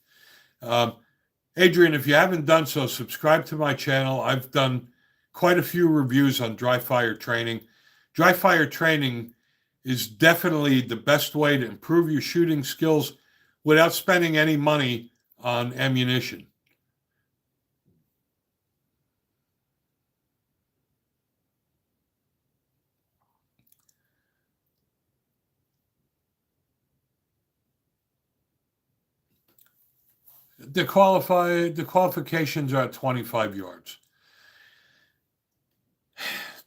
Adrian, if you haven't done so, subscribe to my channel. I've done quite a few reviews on dry fire training. Dry fire training is definitely the best way to improve your shooting skills without spending any money on ammunition. The qualifications are at 25 yards.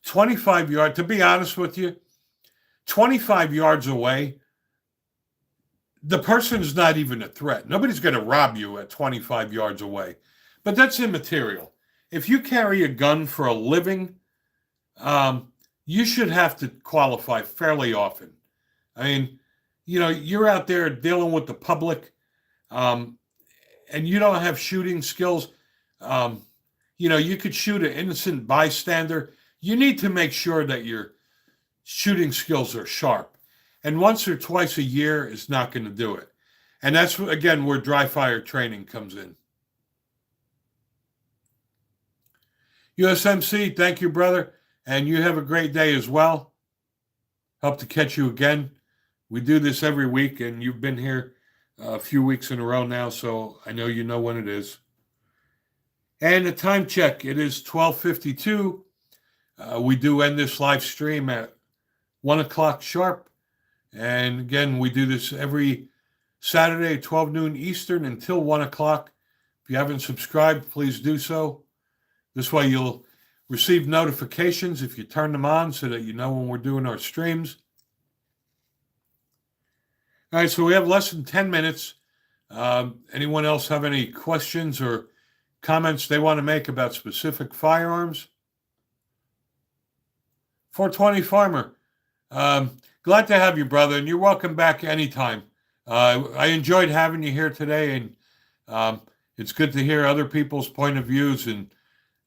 25 yards, to be honest with you, 25 yards away, the person's not even a threat. Nobody's going to rob you at 25 yards away. But that's immaterial. If you carry a gun for a living, you should have to qualify fairly often. I mean, you're out there dealing with the public, and you don't have shooting skills. You could shoot an innocent bystander. You need to make sure that your shooting skills are sharp. And once or twice a year is not going to do it. And that's, again, where dry fire training comes in. USMC, thank you, brother. And you have a great day as well. Hope to catch you again. We do this every week, and you've been here a few weeks in a row now, so I know you know when it is. And a time check, it is 12:52. We do end this live stream at 1 o'clock sharp. And again, we do this every Saturday at 12 noon Eastern until 1 o'clock. If you haven't subscribed, please do so. This way you'll receive notifications if you turn them on so that you know when we're doing our streams. All right, so we have less than 10 minutes. Anyone else have any questions or comments they want to make about specific firearms? 420 Farmer. Glad to have you, brother, and you're welcome back anytime. I enjoyed having you here today, and it's good to hear other people's point of views. And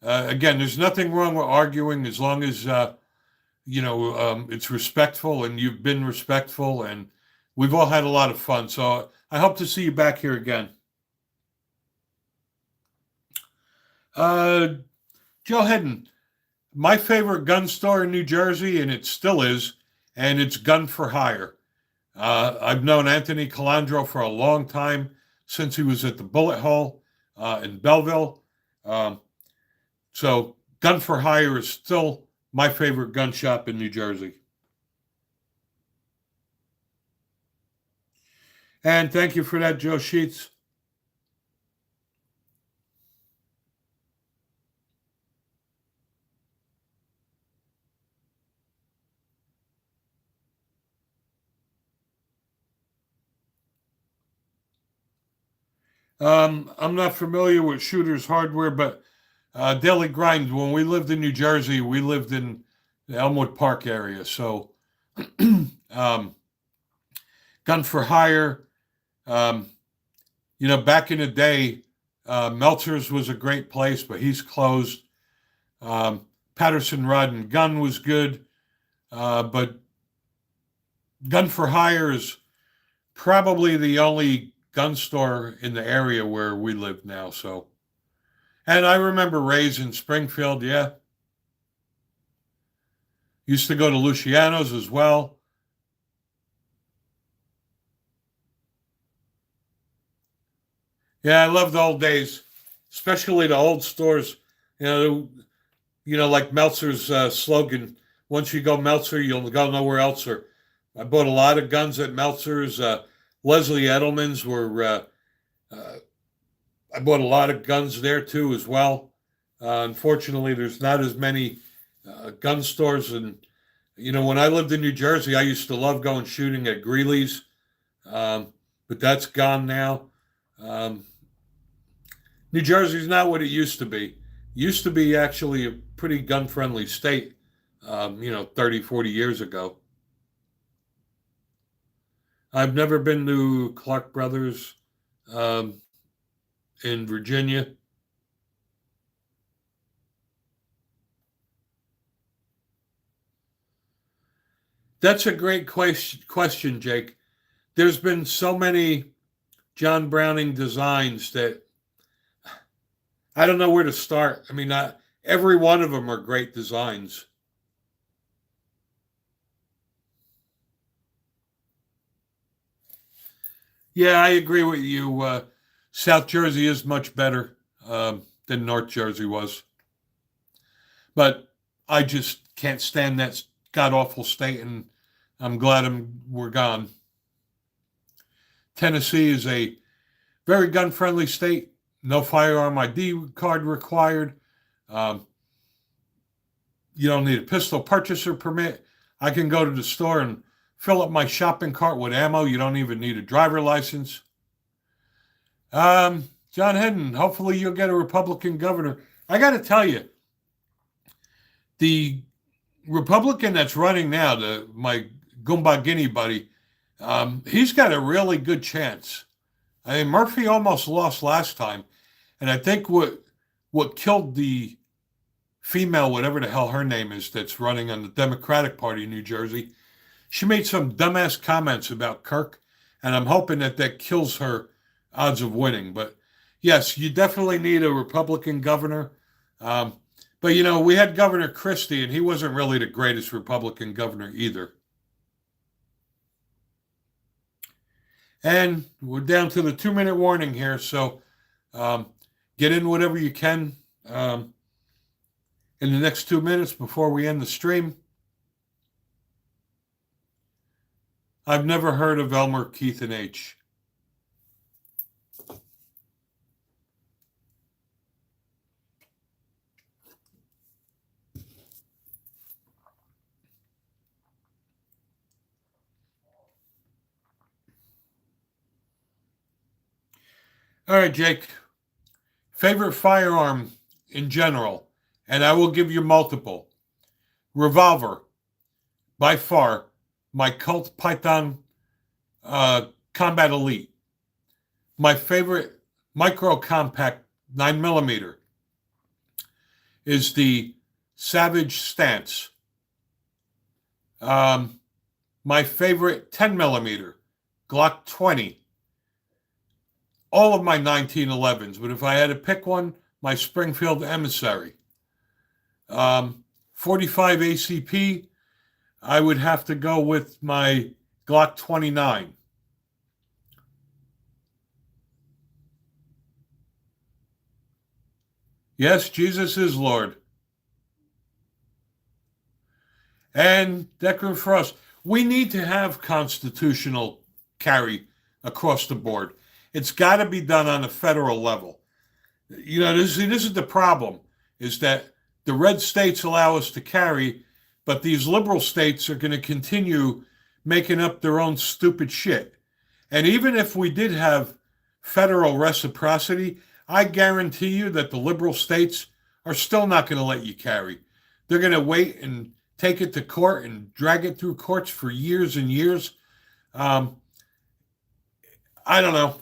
again, there's nothing wrong with arguing as long as it's respectful, and you've been respectful, and we've all had a lot of fun. So I hope to see you back here again. Joe Hedden, my favorite gun store in New Jersey, and it still is, and it's Gun for Hire. I've known Anthony Calandro for a long time, since he was at the Bullet Hole in Belleville. So Gun for Hire is still my favorite gun shop in New Jersey. And thank you for that, Joe Sheets. I'm not familiar with Shooter's Hardware, but Daily Grind, when we lived in New Jersey, we lived in the Elmwood Park area. So, um, Gun for Hire, um, back in the day, Meltzer's was a great place, but he's closed. Patterson Rod and Gun was good, but Gun for Hire is probably the only gun store in the area where we live now. So, and I remember Ray's in Springfield. Yeah, used to go to Luciano's as well. Yeah, I love the old days, especially the old stores. You know, like Meltzer's slogan: "Once you go Meltzer, you'll go nowhere else." Or I bought a lot of guns at Meltzer's. Leslie Edelman's were. Uh, I bought a lot of guns there too, as well. Unfortunately, there's not as many gun stores, and when I lived in New Jersey, I used to love going shooting at Greeley's, but that's gone now. Um, New Jersey's not what it used to be. Used to be actually a pretty gun friendly state, 30, 40 years ago. I've never been to Clark Brothers um, in Virginia. That's a great question, Jake. There's been so many John Browning designs that I don't know where to start. I mean, not every one of them are great designs. Yeah, I agree with you. South Jersey is much better than North Jersey was, but I just can't stand that god awful state, and I'm glad we're gone. Tennessee is a very gun friendly state. No firearm ID card required. Um, you don't need a pistol purchaser permit. I can go to the store and fill up my shopping cart with ammo. You don't even need a driver license. John Hedden, hopefully you'll get a Republican governor. I got to tell you, the Republican that's running now, my Goomba Guinea buddy, he's got a really good chance. I mean, Murphy almost lost last time, and I think what killed the female, whatever the hell her name is, that's running on the Democratic Party in New Jersey, she made some dumbass comments about Kirk, and I'm hoping that kills her odds of winning. But yes, you definitely need a Republican governor. But we had Governor Christie, and he wasn't really the greatest Republican governor either. And we're down to the 2-minute warning here, so get in whatever you can in the next 2 minutes before we end the stream. I've never heard of Elmer, Keith, and H. All right, Jake. Favorite firearm in general, and I will give you multiple. Revolver, by far, my Colt Python Combat Elite. My favorite micro compact 9mm is the Savage Stance. My favorite 10mm, Glock 20. All of my 1911s, but if I had to pick one, my Springfield Emissary. 45 ACP, I would have to go with my Glock 29. Yes, Jesus is Lord. And Declan Frost, we need to have constitutional carry across the board. It's got to be done on a federal level. This is the problem, is that the red states allow us to carry, but these liberal states are going to continue making up their own stupid shit. And even if we did have federal reciprocity, I guarantee you that the liberal states are still not going to let you carry. They're going to wait and take it to court and drag it through courts for years and years. I don't know.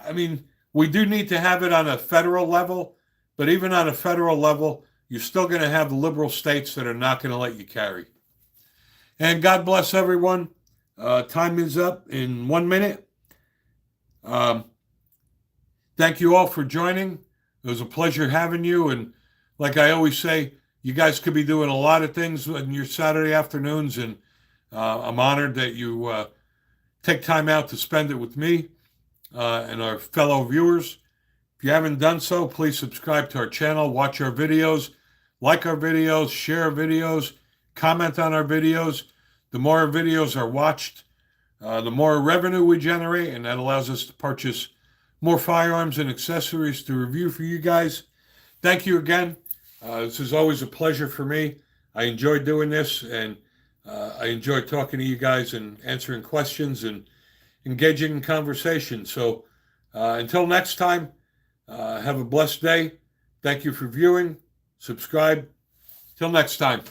I mean, we do need to have it on a federal level, but even on a federal level, you're still going to have the liberal states that are not going to let you carry. And God bless everyone. Time is up in 1 minute. Thank you all for joining. It was a pleasure having you. And like I always say, you guys could be doing a lot of things in your Saturday afternoons. And I'm honored that you take time out to spend it with me and our fellow viewers. If you haven't done so, please subscribe to our channel, watch our videos, like our videos, share our videos, comment on our videos. The more our videos are watched, the more revenue we generate, and that allows us to purchase more firearms and accessories to review for you guys. Thank you again. This is always a pleasure for me. I enjoy doing this, and I enjoy talking to you guys and answering questions and engaging in conversation. So until next time, have a blessed day. Thank you for viewing. Subscribe. Till next time.